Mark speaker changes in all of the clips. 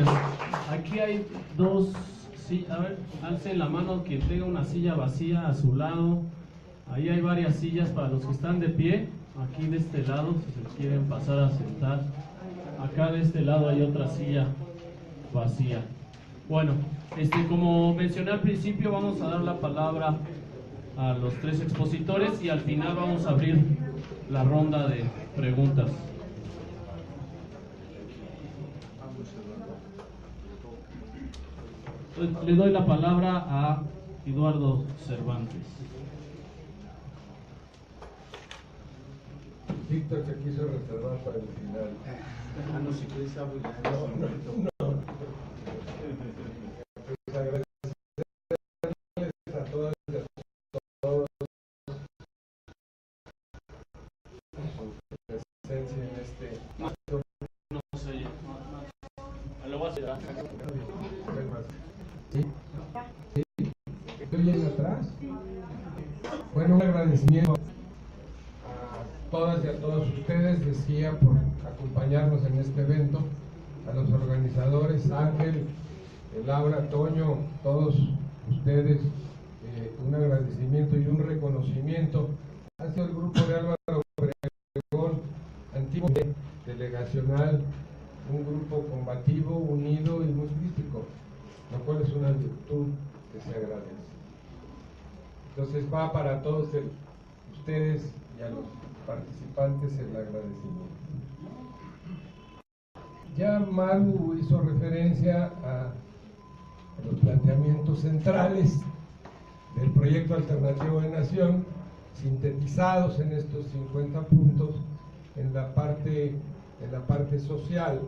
Speaker 1: gracias. Aquí hay dos, sí, a ver, alce la mano quien tenga una silla vacía a su lado. Ahí hay varias sillas para los que están de pie. Aquí de este lado, si se quieren pasar a sentar. Acá de este lado hay otra silla vacía. Bueno, como mencioné al principio, vamos a dar la palabra a los tres expositores y al final vamos a abrir la ronda de preguntas. Le doy la palabra a Eduardo Cervantes.
Speaker 2: Víctor se quiso reservar para el final.
Speaker 3: No, si quieres hablar.
Speaker 2: No. Pues agradecerles a todas y a todos su presencia en este.
Speaker 1: No sé, lo voy a hacer.
Speaker 2: ¿Sí? ¿Sí? ¿Estoy bien atrás? Bueno, un agradecimiento a todas y a todos ustedes, decía, por acompañarnos en este evento, a los organizadores, Ángel, Laura, Toño, todos ustedes, un agradecimiento y un reconocimiento hacia el grupo de Álvaro Obregón, antiguo delegacional, un grupo combativo, unido y muy crítico, lo cual es una virtud que se agradece. Entonces va para todos ustedes y a los participantes el agradecimiento. Ya Maru hizo referencia a los planteamientos centrales del proyecto alternativo de nación, sintetizados en estos 50 puntos en la parte social.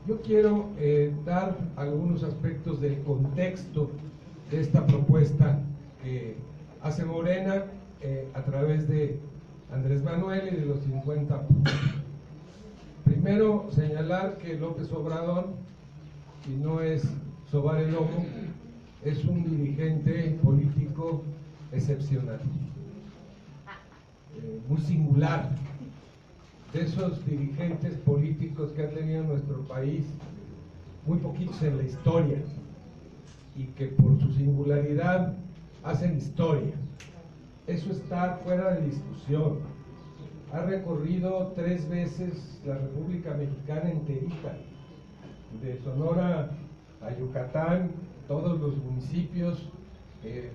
Speaker 2: Yo quiero dar algunos aspectos del contexto de esta propuesta que hace Morena a través de Andrés Manuel y de los 50 puntos. Primero, señalar que López Obrador, y no es sobar el lomo, es un dirigente político excepcional, muy singular, de esos dirigentes políticos que ha tenido nuestro país, muy poquitos en la historia, y que por su singularidad hacen historia. Eso está fuera de discusión. Ha recorrido 3 veces la República Mexicana enterita, de Sonora a Yucatán, todos los municipios,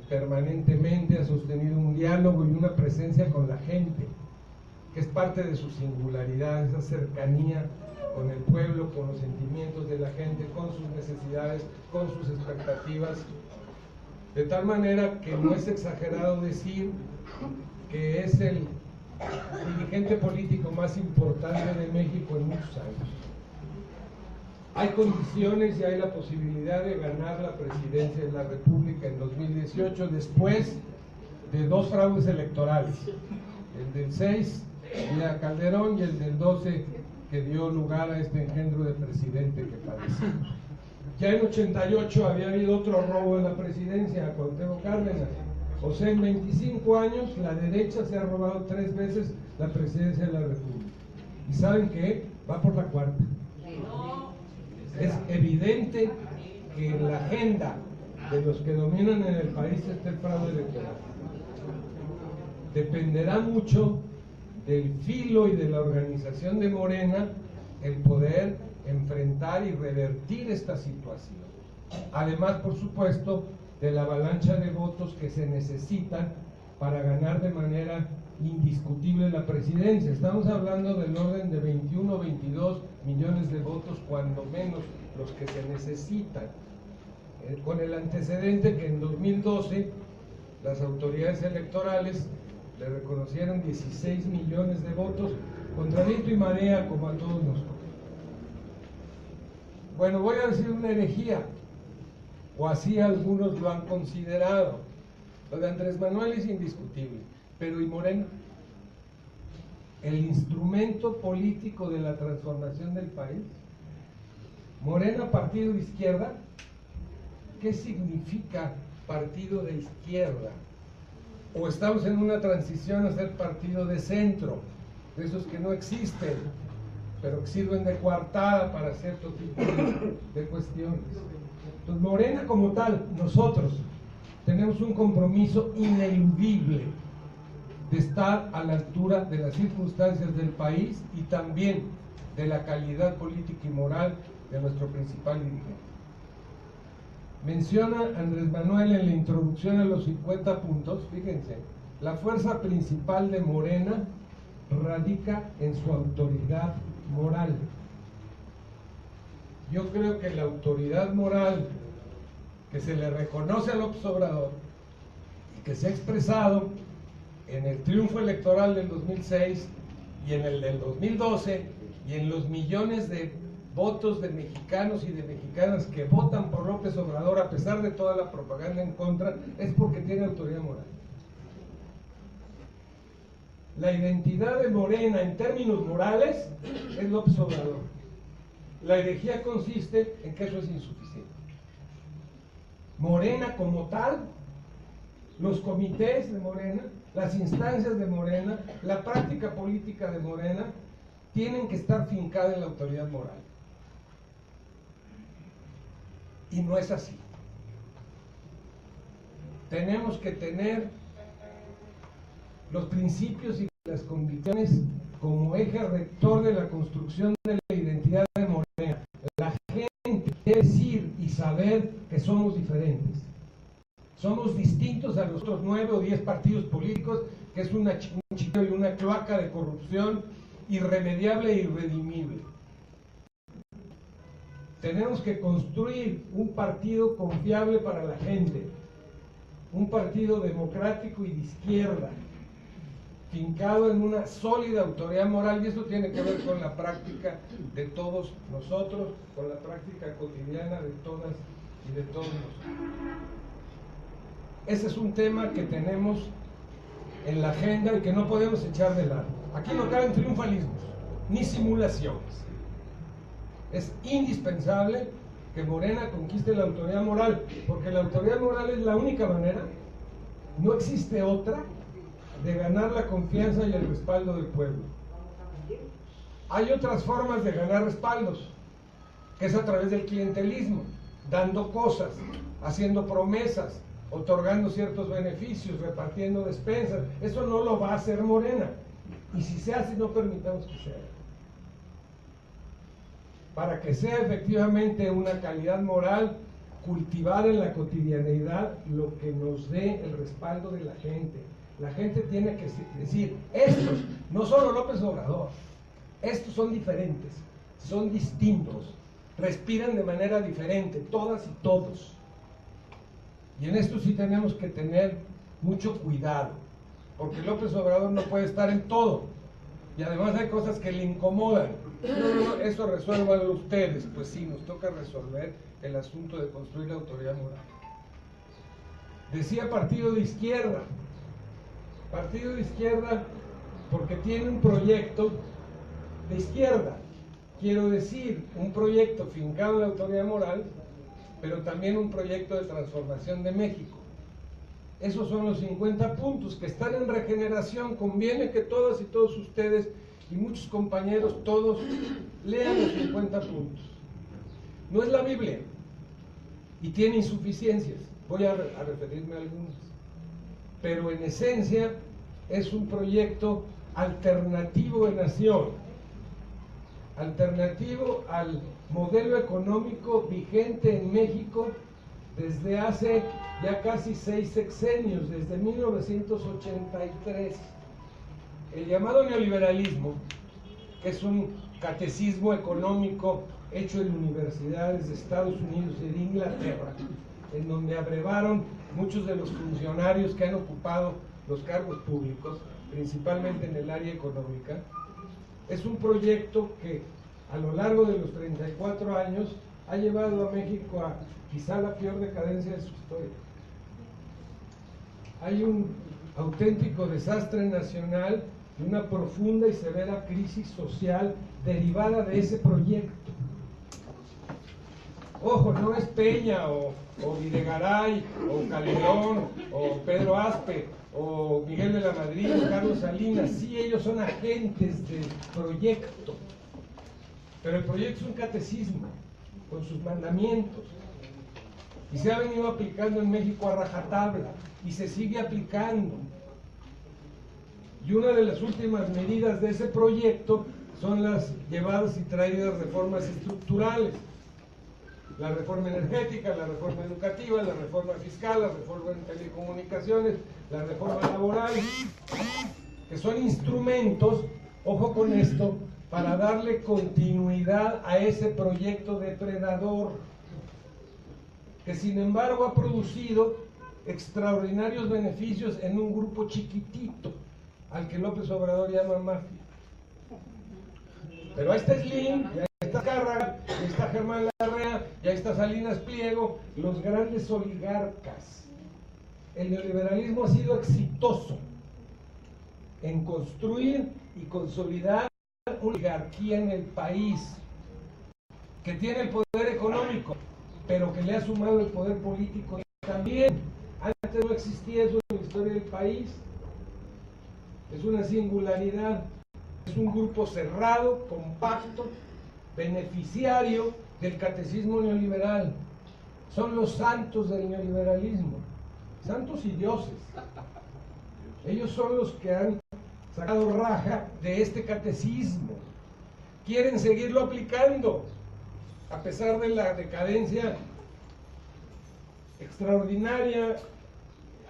Speaker 2: permanentemente ha sostenido un diálogo y una presencia con la gente, que es parte de su singularidad, esa cercanía con el pueblo, con los sentimientos de la gente, con sus necesidades, con sus expectativas, de tal manera que no es exagerado decir que es el dirigente político más importante de México en muchos años. Hay condiciones y hay la posibilidad de ganar la presidencia de la República en 2018 después de 2 fraudes electorales, el del 6 vía Calderón y el del 12 que dio lugar a este engendro de presidente que padecimos. Ya en 88 había habido otro robo en la presidencia, a Cuauhtémoc Cárdenas. O sea, en 25 años la derecha se ha robado 3 veces la presidencia de la República. ¿Y saben qué? Va por la 4ª. Es evidente que en la agenda de los que dominan en el país está el fraude electoral. Dependerá mucho del filo y de la organización de Morena el poder enfrentar y revertir esta situación. Además, por supuesto, de la avalancha de votos que se necesitan para ganar de manera indiscutible la presidencia. Estamos hablando del orden de 21 o 22 millones de votos, cuando menos los que se necesitan, con el antecedente que en 2012 las autoridades electorales le reconocieron 16 millones de votos contra viento y marea, como a todos nos toca. Bueno, voy a decir una herejía, o así algunos lo han considerado. Lo de Andrés Manuel es indiscutible, pero ¿y Morena? El instrumento político de la transformación del país. Morena, partido de izquierda. ¿Qué significa partido de izquierda? O estamos en una transición a ser partido de centro, de esos que no existen. pero que sirven de coartada para cierto tipo de cuestiones. Entonces, Morena como tal, nosotros tenemos un compromiso ineludible de estar a la altura de las circunstancias del país y también de la calidad política y moral de nuestro principal dirigente. Menciona Andrés Manuel en la introducción a los 50 puntos, fíjense, la fuerza principal de Morena radica en su autoridad moral. Yo creo que la autoridad moral que se le reconoce a López Obrador y que se ha expresado en el triunfo electoral del 2006 y en el del 2012 y en los millones de votos de mexicanos y de mexicanas que votan por López Obrador a pesar de toda la propaganda en contra, es porque tiene autoridad moral. La identidad de Morena en términos morales es López Obrador. La herejía consiste en que eso es insuficiente. Morena como tal, los comités de Morena, las instancias de Morena, la práctica política de Morena, tienen que estar fincadas en la autoridad moral. Y no es así. Tenemos que tener los principios y las convicciones como eje rector de la construcción de la identidad de Morena. La gente debe decir y saber que somos diferentes. Somos distintos a los otros 9 o 10 partidos políticos, que es un chiquillo y una cloaca de corrupción irremediable e irredimible. Tenemos que construir un partido confiable para la gente, un partido democrático y de izquierda, fincado en una sólida autoridad moral, y eso tiene que ver con la práctica de todos nosotros, con la práctica cotidiana de todas y de todos nosotros. Ese es un tema que tenemos en la agenda y que no podemos echar de lado. Aquí no caben triunfalismos, ni simulaciones. Es indispensable que Morena conquiste la autoridad moral, porque la autoridad moral es la única manera, no existe otra, de ganar la confianza y el respaldo del pueblo. Hay otras formas de ganar respaldos, que es a través del clientelismo, dando cosas, haciendo promesas, otorgando ciertos beneficios, repartiendo despensas. Eso no lo va a hacer Morena, y si se hace, no permitamos que se haga. Para que sea efectivamente una calidad moral cultivada en la cotidianeidad, lo que nos dé el respaldo de la gente. La gente tiene que decir, estos, no solo López Obrador, estos son diferentes, son distintos, respiran de manera diferente, todas y todos. Y en esto sí tenemos que tener mucho cuidado, porque López Obrador no puede estar en todo, y además hay cosas que le incomodan. No, eso resuélvanlo ustedes. Pues sí, nos toca resolver el asunto de construir la autoridad moral. Decía partido de izquierda porque tiene un proyecto de izquierda, quiero decir, un proyecto fincado en la autoridad moral, pero también un proyecto de transformación de México. Esos son los 50 puntos que están en regeneración. Conviene que todas y todos ustedes y muchos compañeros, todos, lean los 50 puntos. No es la Biblia y tiene insuficiencias, voy a referirme a algunas, pero en esencia es un proyecto alternativo de nación, alternativo al modelo económico vigente en México desde hace ya casi 6 sexenios, desde 1983. El llamado neoliberalismo, que es un catecismo económico hecho en universidades de Estados Unidos y de Inglaterra, en donde abrevaron muchos de los funcionarios que han ocupado los cargos públicos, principalmente en el área económica, es un proyecto que a lo largo de los 34 años ha llevado a México a quizá la peor decadencia de su historia. Hay un auténtico desastre nacional y una profunda y severa crisis social derivada de ese proyecto. Ojo, no es Peña o Videgaray o Calderón o Pedro Aspe o Miguel de la Madrid o Carlos Salinas. Sí, ellos son agentes del proyecto, Pero el proyecto es un catecismo con sus mandamientos y se ha venido aplicando en México a rajatabla y se sigue aplicando. Y una de las últimas medidas de ese proyecto son las llevadas y traídas reformas estructurales: la reforma energética, la reforma educativa, la reforma fiscal, la reforma en telecomunicaciones, la reforma laboral, que son instrumentos, ojo con esto, para darle continuidad a ese proyecto depredador, que sin embargo ha producido extraordinarios beneficios en un grupo chiquitito, al que López Obrador llama mafia. Pero ahí está Slim, y ahí está Cárraga, y ahí está Germán Larrea, y ahí está Salinas Pliego, los grandes oligarcas. El neoliberalismo ha sido exitoso en construir y consolidar una oligarquía en el país, que tiene el poder económico, pero que le ha sumado el poder político también. Antes no existía eso en la historia del país. Es una singularidad. Es un grupo cerrado, compacto, beneficiario del catecismo neoliberal. Son los santos del neoliberalismo, santos y dioses. Ellos son los que han sacado raja de este catecismo. Quieren seguirlo aplicando, a pesar de la decadencia extraordinaria,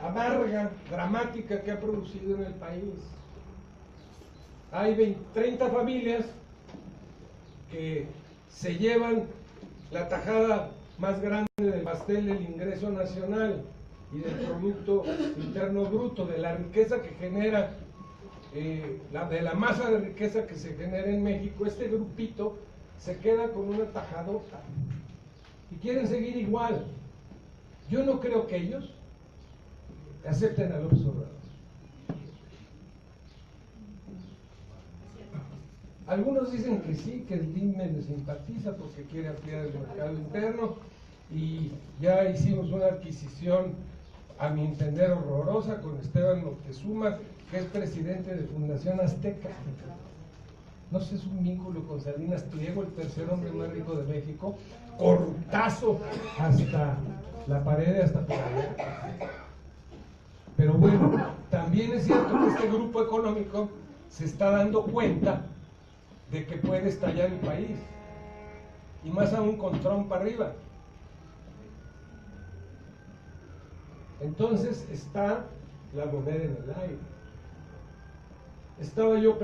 Speaker 2: amarga, dramática que ha producido en el país. Hay 30 familias que se llevan la tajada más grande del pastel del ingreso nacional y del Producto Interno Bruto, de la riqueza que genera, de la masa de riqueza que se genera en México. Este grupito se queda con una tajadota y quieren seguir igual. Yo no creo que ellos acepten a López Obrador. Algunos dicen que sí, que el DIM me simpatiza porque quiere ampliar el mercado interno, y ya hicimos una adquisición, a mi entender, horrorosa con Esteban Moctezuma, que es presidente de Fundación Azteca. No sé, es un vínculo con Salinas Pliego, el tercer hombre más rico de México, corruptazo hasta la pared, hasta por allá. Pero bueno, también es cierto que este grupo económico se está dando cuenta de que puede estallar el país, y más aún con Trump arriba. Entonces está la moneda en el aire. Estaba yo,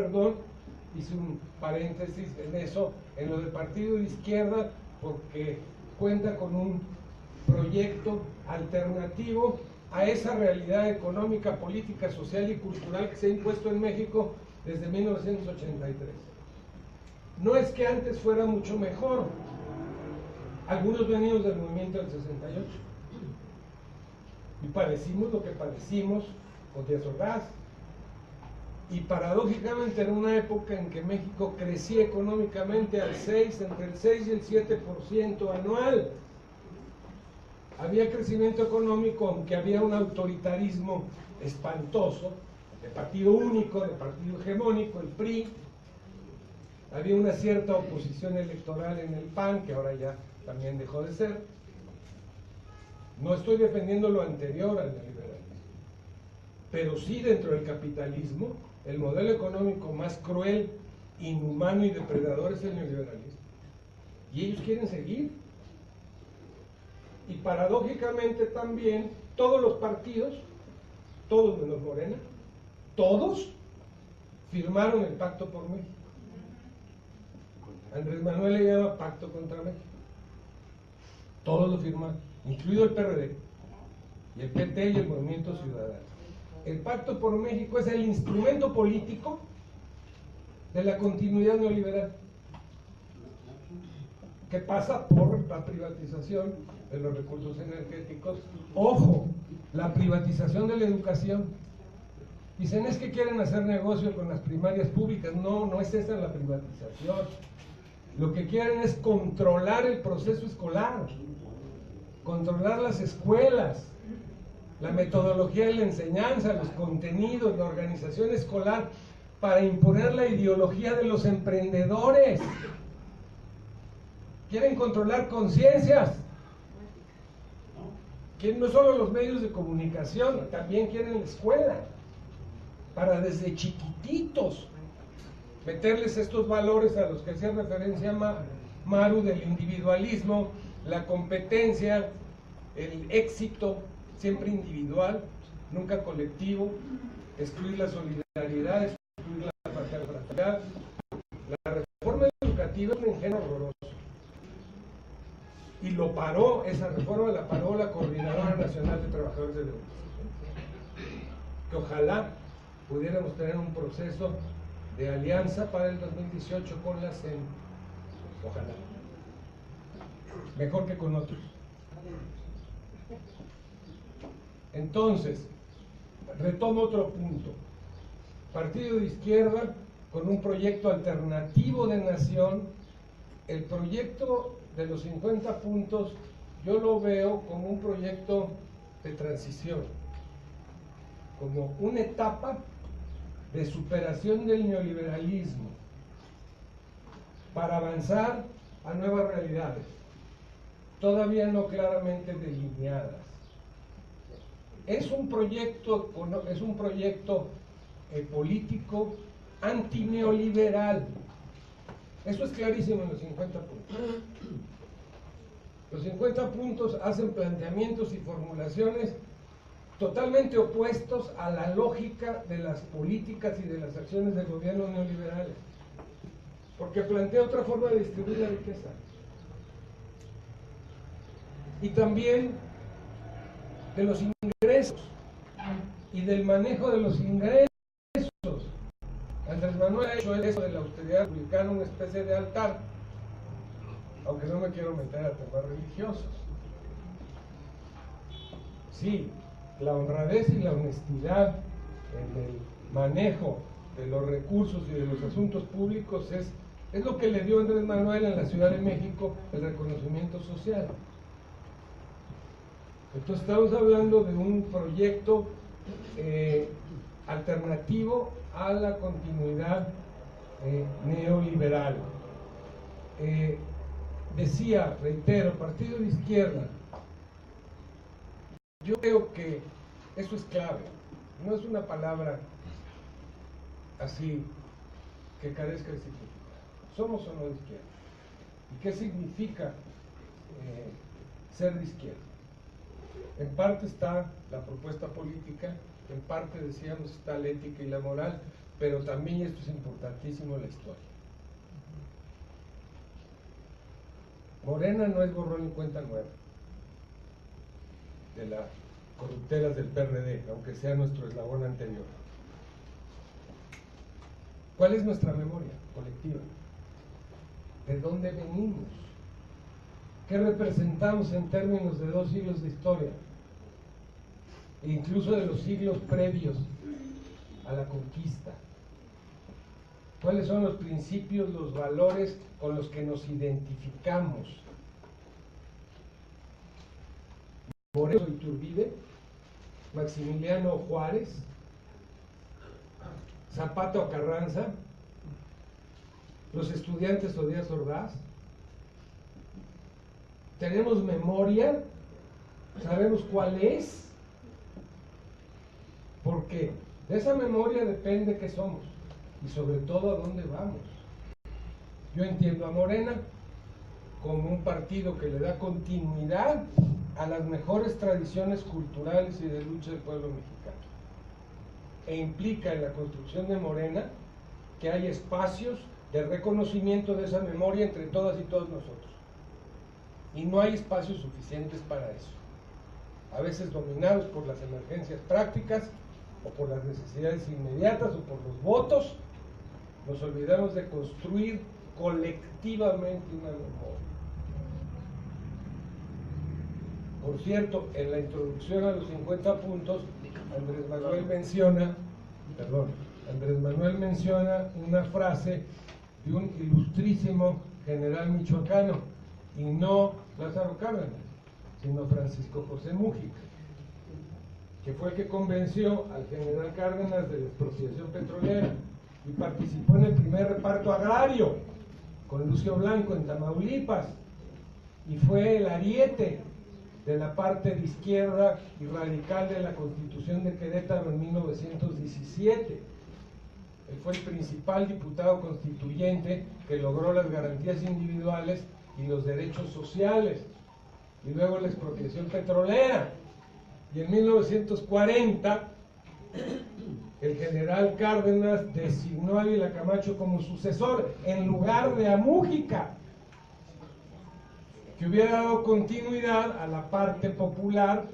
Speaker 2: hice un paréntesis en eso, en lo del partido de izquierda, porque cuenta con un proyecto alternativo a esa realidad económica, política, social y cultural que se ha impuesto en México desde 1983. No es que antes fuera mucho mejor. Algunos venimos del movimiento del 68 y padecimos lo que padecimos con Díaz Ordaz, y paradójicamente era una época en que México crecía económicamente entre el 6 y el 7% anual. Había crecimiento económico, aunque había un autoritarismo espantoso, de partido único, de partido hegemónico, el PRI. Había una cierta oposición electoral en el PAN, que ahora ya también dejó de ser. No estoy defendiendo lo anterior al neoliberalismo, pero sí, dentro del capitalismo, el modelo económico más cruel, inhumano y depredador es el neoliberalismo. Y ellos quieren seguir. Y paradójicamente también, todos los partidos, todos menos Morena, todos firmaron el Pacto por México. Andrés Manuel le llama Pacto contra México. Todos lo firmaron, incluido el PRD, y el PT y el Movimiento Ciudadano. El Pacto por México es el instrumento político de la continuidad neoliberal, que pasa por la privatización de los recursos energéticos. Ojo, la privatización de la educación. Dicen, es que quieren hacer negocio con las primarias públicas. No, no es esa la privatización. Lo que quieren es controlar el proceso escolar, controlar las escuelas, la metodología de la enseñanza, los contenidos, la organización escolar, para imponer la ideología de los emprendedores. quieren controlar conciencias, quieren no solo los medios de comunicación, también quieren la escuela, para desde chiquititos meterles estos valores a los que hacía referencia Maru, del individualismo, la competencia, el éxito siempre individual, nunca colectivo, excluir la solidaridad, excluir la fraternidad. La reforma educativa es un ingenio horroroso. Y lo paró, esa reforma la paró la Coordinadora Nacional de Trabajadores de la Educación. Que ojalá pudiéramos tener un proceso de alianza para el 2018 con la CEN. Ojalá. Mejor que con otros. Entonces, retomo otro punto. Partido de izquierda con un proyecto alternativo de nación. El proyecto de los 50 puntos yo lo veo como un proyecto de transición, como una etapa de superación del neoliberalismo para avanzar a nuevas realidades, todavía no claramente delineadas. Es un proyecto político antineoliberal. Eso es clarísimo en los 50 puntos. Los 50 puntos hacen planteamientos y formulaciones totalmente opuestos a la lógica de las políticas y de las acciones del gobierno neoliberales, porque plantea otra forma de distribuir la riqueza. Y también de los ingresos y del manejo de los ingresos. Andrés Manuel ha hecho eso de la austeridad republicana una especie de altar, aunque no me quiero meter a temas religiosos. Sí, la honradez y la honestidad en el manejo de los recursos y de los asuntos públicos es lo que le dio a Andrés Manuel en la Ciudad de México el reconocimiento social. Entonces estamos hablando de un proyecto alternativo a la continuidad neoliberal. Decía, reitero, partido de izquierda. Yo creo que eso es clave, no es una palabra así que carezca de significado. ¿Somos o no de izquierda? ¿Y qué significa ser de izquierda? En parte está la propuesta política, en parte, decíamos, está la ética y la moral, pero también, y esto es importantísimo, la historia. Morena no es borrón y cuenta nueva de las corruptelas del PRD, aunque sea nuestro eslabón anterior. ¿Cuál es nuestra memoria colectiva? ¿De dónde venimos? ¿Qué representamos en términos de 2 siglos de historia? E incluso de los siglos previos a la conquista. ¿Cuáles son los principios, los valores con los que nos identificamos? Morelos Iturbide, Maximiliano Juárez, Zapata o Carranza, los estudiantes o Díaz Ordaz. ¿Tenemos memoria? ¿Sabemos cuál es? Porque de esa memoria depende qué somos y sobre todo a dónde vamos. Yo entiendo a Morena como un partido que le da continuidad a las mejores tradiciones culturales y de lucha del pueblo mexicano, e implica en la construcción de Morena que haya espacios de reconocimiento de esa memoria entre todas y todos nosotros, y no hay espacios suficientes para eso, a veces dominados por las emergencias prácticas o por las necesidades inmediatas o por los votos. Nos olvidamos de construir colectivamente una memoria. Por cierto, en la introducción a los 50 puntos, Andrés Manuel menciona una frase de un ilustrísimo general michoacano, y no Lázaro Cárdenas, sino Francisco José Mújica, que fue el que convenció al general Cárdenas de la expropiación petrolera y participó en el primer reparto agrario con Lucio Blanco en Tamaulipas, y fue el ariete de la parte de izquierda y radical de la Constitución de Querétaro en 1917. Él fue el principal diputado constituyente que logró las garantías individuales y los derechos sociales, y luego la expropiación petrolera. Y en 1940 el general Cárdenas designó a Ávila Camacho como sucesor en lugar de a Mújica, que hubiera dado continuidad a la parte popular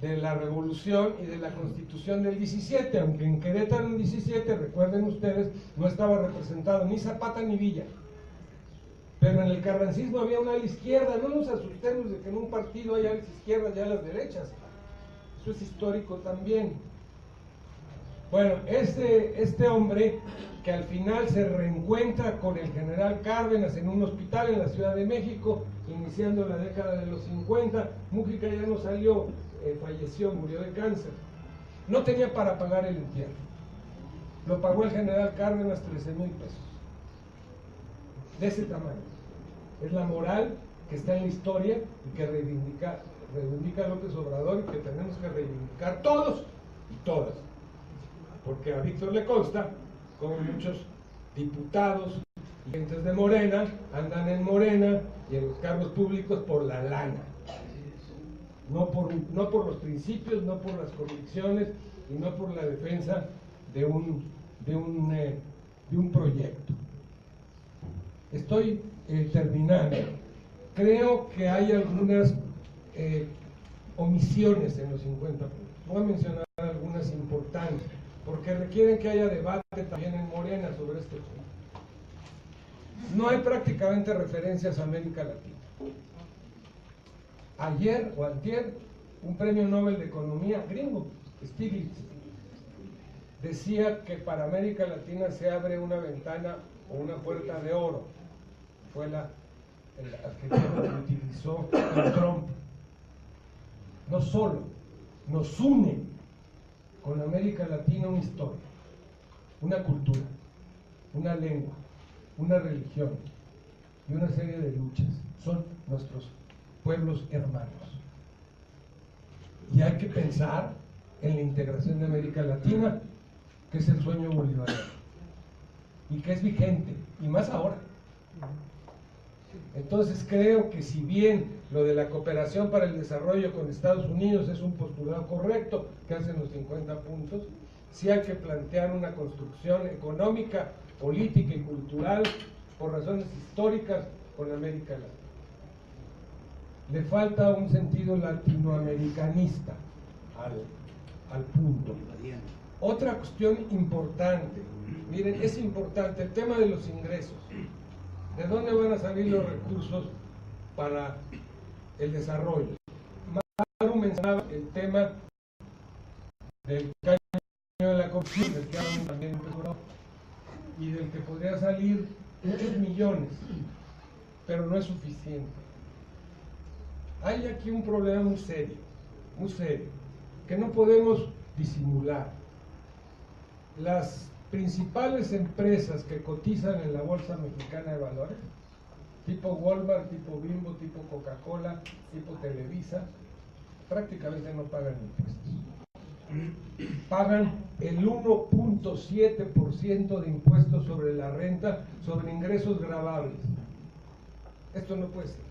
Speaker 2: de la revolución y de la Constitución del 17, aunque en Querétaro en 17, recuerden ustedes, no estaba representado ni Zapata ni Villa, pero en el carrancismo había una ala izquierda. No nos asustemos de que en un partido haya alas izquierdas y alas derechas, eso es histórico también. Bueno, este hombre que al final se reencuentra con el general Cárdenas en un hospital en la Ciudad de México, iniciando la década de los 50, Mújica ya no salió, falleció, murió de cáncer. No tenía para pagar el entierro. Lo pagó el general Cárdenas 13,000 pesos. De ese tamaño. Es la moral que está en la historia y que reivindica López Obrador y que tenemos que reivindicar todos y todas. Porque a Víctor le consta como muchos diputados y gentes de Morena andan en Morena y en los cargos públicos por la lana, no por los principios, no por las convicciones y no por la defensa de un proyecto. Estoy terminando. Creo que hay algunas omisiones en los 50 puntos. Voy a mencionar algunas importantes, porque requieren que haya debate también en Morena sobre este punto. No hay prácticamente referencias a América Latina. Ayer o antier, un premio Nobel de Economía gringo, Stiglitz, decía que para América Latina se abre una ventana o una puerta de oro. Fue el adjetivo que utilizó Trump. No solo nos une con América Latina una historia, una cultura, una lengua, una religión y una serie de luchas. Son nuestros pueblos hermanos. Y hay que pensar en la integración de América Latina, que es el sueño bolivariano y que es vigente, y más ahora. Entonces creo que si bien lo de la cooperación para el desarrollo con Estados Unidos es un postulado correcto que hacen los 50 puntos, sí hay que plantear una construcción económica, política y cultural por razones históricas con América Latina. Le falta un sentido latinoamericanista al punto. Otra cuestión importante, miren, es importante el tema de los ingresos. ¿De dónde van a salir los recursos para el desarrollo? Maru mencionaba el tema del caño de la corrupción, del que hablan también y del que podría salir muchos millones, pero no es suficiente. Hay aquí un problema muy serio, que no podemos disimular. Las principales empresas que cotizan en la Bolsa Mexicana de Valores, tipo Walmart, tipo Bimbo, tipo Coca-Cola, tipo Televisa, prácticamente no pagan impuestos. Pagan el 1.7% de impuestos sobre la renta, sobre ingresos gravables. Esto no puede ser.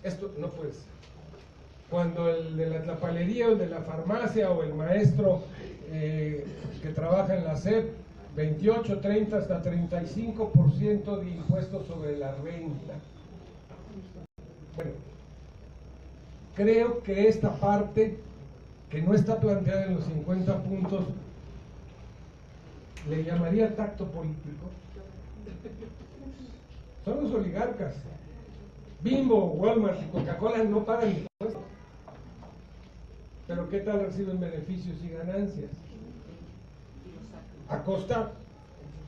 Speaker 2: Esto no puede ser. Cuando el de la palería o el de la farmacia o el maestro que trabaja en la SEP, 28, 30, hasta 35% de impuestos sobre la renta. Bueno, creo que esta parte, que no está planteada en los 50 puntos, le llamaría tacto político. Son los oligarcas. Bimbo, Walmart y Coca-Cola no pagan impuestos. Pero ¿qué tal reciben beneficios y ganancias? A costa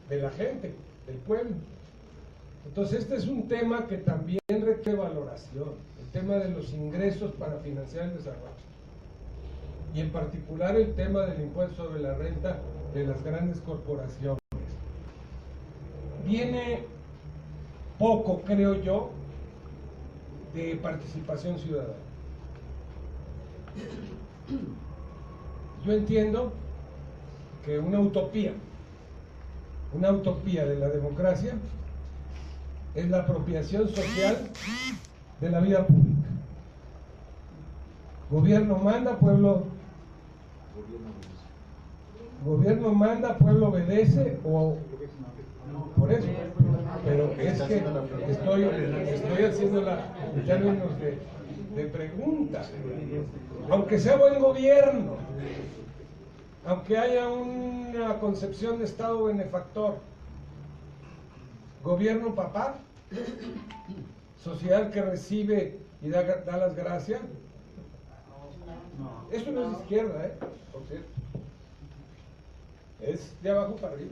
Speaker 2: de la gente, del pueblo. Entonces este es un tema que también requiere valoración, el tema de los ingresos para financiar el desarrollo. Y en particular el tema del impuesto sobre la renta de las grandes corporaciones. Viene poco, creo yo, de participación ciudadana. Yo entiendo que una utopía de la democracia es la apropiación social de la vida pública. Gobierno manda, pueblo obedece, o por eso. Pero es que estoy haciéndola en términos de pregunta. Aunque sea buen gobierno, aunque haya una concepción de Estado benefactor, gobierno papá, sociedad que recibe y da las gracias, eso no es de izquierda, por cierto, es de abajo para arriba.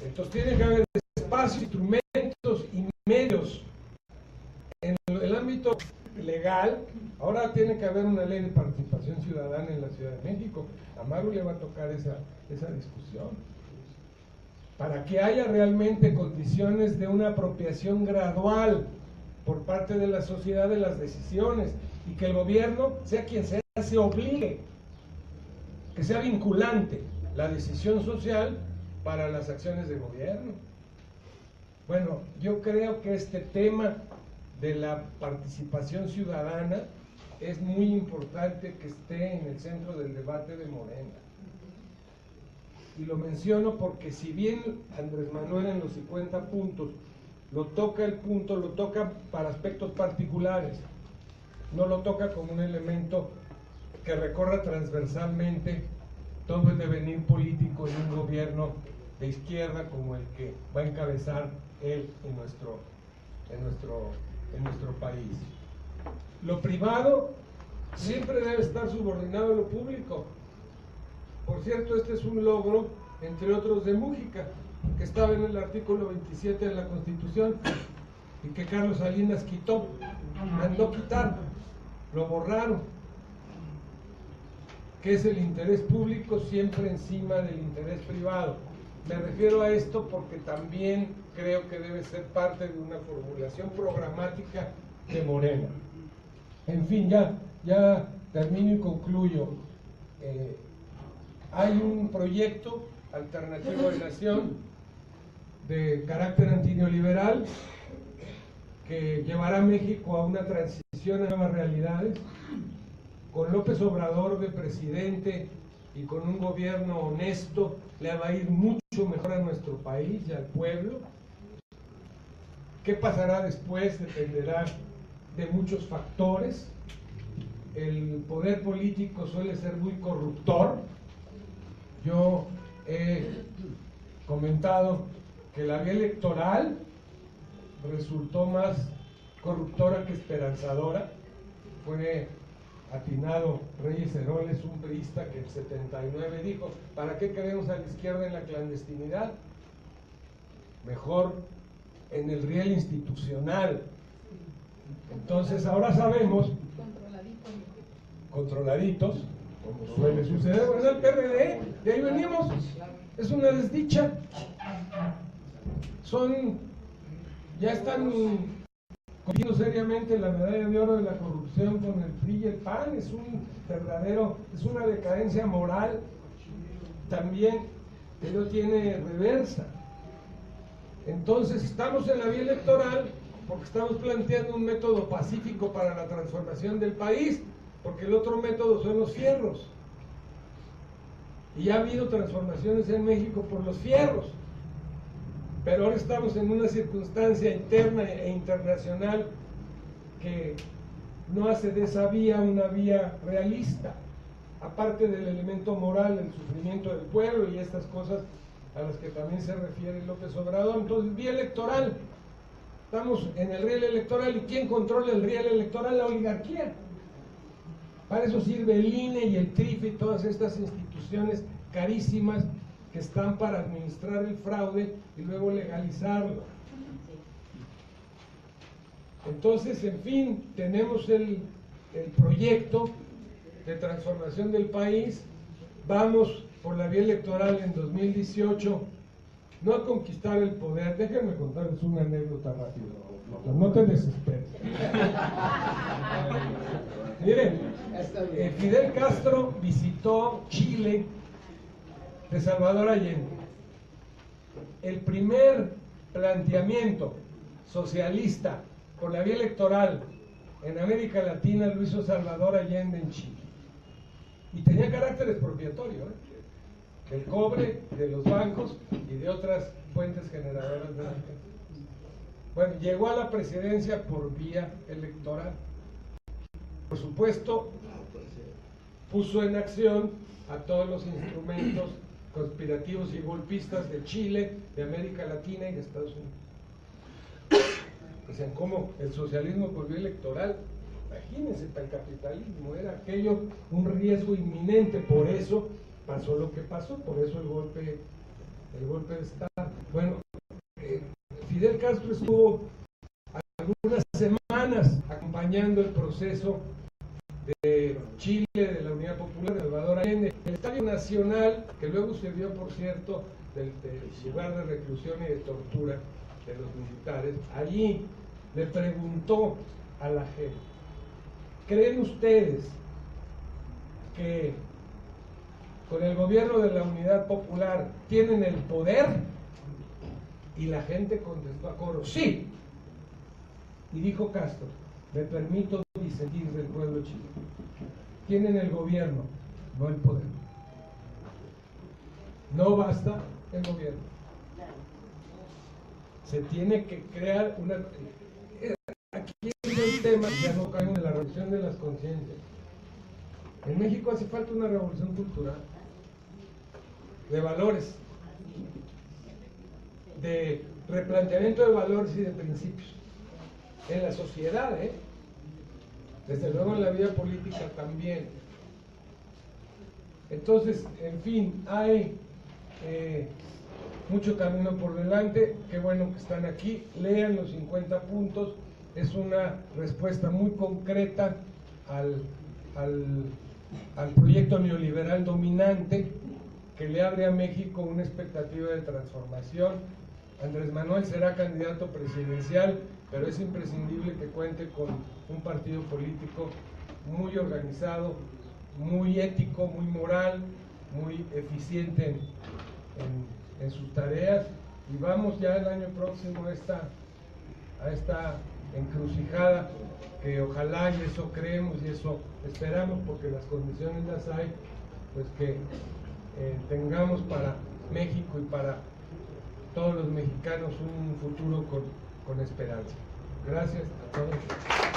Speaker 2: Entonces tiene que haber espacios, instrumentos y medios en el ámbito legal. Ahora tiene que haber una ley de participación ciudadana en la Ciudad de México. A Maru le va a tocar esa discusión, para que haya realmente condiciones de una apropiación gradual por parte de la sociedad de las decisiones, y que el gobierno, sea quien sea, se obligue, que sea vinculante la decisión social para las acciones de gobierno. Bueno, yo creo que este tema de la participación ciudadana es muy importante que esté en el centro del debate de Morena. Y lo menciono porque si bien Andrés Manuel en los 50 puntos lo toca para aspectos particulares, no lo toca como un elemento que recorra transversalmente todo el devenir político en un gobierno de izquierda como el que va a encabezar él en nuestro país. Lo privado siempre debe estar subordinado a lo público. Por cierto, este es un logro, entre otros, de Mújica, que estaba en el artículo 27 de la Constitución y que Carlos Salinas mandó quitar, lo borraron, que es el interés público siempre encima del interés privado. Me refiero a esto porque también creo que debe ser parte de una formulación programática de Morena. En fin, ya termino y concluyo. Hay un proyecto alternativo de nación de carácter antineoliberal que llevará a México a una transición a nuevas realidades, con López Obrador de presidente y con un gobierno honesto. Le va a ir mucho mejor a nuestro país y al pueblo. ¿Qué pasará después? Dependerá de muchos factores. El poder político suele ser muy corruptor. Yo he comentado que la vía electoral resultó más corruptora que esperanzadora. Fue atinado Reyes Heroles, un priista que en el 79 dijo: ¿para qué queremos a la izquierda en la clandestinidad? Mejor en el riel institucional. Entonces ahora sabemos, controladitos, como suele suceder. Bueno, el PRD, de ahí venimos, es una desdicha. Ya están compitiendo seriamente la medalla de oro de la corrupción con el PRI y el PAN. Es una decadencia moral también que no tiene reversa. Entonces estamos en la vía electoral porque estamos planteando un método pacífico para la transformación del país, porque el otro método son los fierros. Y ya ha habido transformaciones en México por los fierros, pero ahora estamos en una circunstancia interna e internacional que no hace de esa vía una vía realista, aparte del elemento moral, el sufrimiento del pueblo y estas cosas a las que también se refiere López Obrador. Entonces, vía electoral, estamos en el riel electoral. ¿Y quién controla el riel electoral? La oligarquía. Para eso sirve el INE y el TRIFE y todas estas instituciones carísimas que están para administrar el fraude y luego legalizarlo. Entonces, en fin, tenemos el proyecto de transformación del país. Vamos por la vía electoral en 2018 no a conquistar el poder. Déjenme contarles una anécdota rápida, no te desesperes. Miren, Fidel Castro visitó Chile de Salvador Allende. El primer planteamiento socialista por la vía electoral en América Latina lo hizo Salvador Allende en Chile. Y tenía carácter expropiatorio, del cobre, de los bancos y de otras fuentes generadoras de riqueza. Bueno, llegó a la presidencia por vía electoral. Por supuesto, puso en acción a todos los instrumentos conspirativos y golpistas de Chile, de América Latina y de Estados Unidos. O sea, como el socialismo por vía electoral, imagínense, tan capitalismo, era aquello un riesgo inminente, por eso pasó lo que pasó, por eso el golpe de Estado. Bueno, Fidel Castro estuvo algunas semanas acompañando el proceso de Chile, de la Unidad Popular, de Salvador Allende. El Estadio Nacional, que luego sirvió, por cierto, del lugar de reclusión y de tortura de los militares, allí le preguntó a la gente: ¿creen ustedes que con el gobierno de la Unidad Popular tienen el poder? Y la gente contestó a coro: sí. Y dijo Castro: me permito disentir del pueblo chileno. Tienen el gobierno, no el poder. No basta el gobierno. Se tiene que crear una... Aquí es el tema, ya no caemos en la revolución de las conciencias. En México hace falta una revolución cultural, de valores, de replanteamiento de valores y de principios en la sociedad, desde luego en la vida política también. Entonces, en fin, hay mucho camino por delante. Qué bueno que están aquí, lean los 50 puntos, es una respuesta muy concreta al proyecto neoliberal dominante que le abre a México una expectativa de transformación. Andrés Manuel será candidato presidencial, pero es imprescindible que cuente con un partido político muy organizado, muy ético, muy moral, muy eficiente en sus tareas. Y vamos ya el año próximo a esta encrucijada que ojalá, y eso creemos y eso esperamos, porque las condiciones las hay, pues que tengamos para México y para todos los mexicanos un futuro con esperanza. Gracias a todos.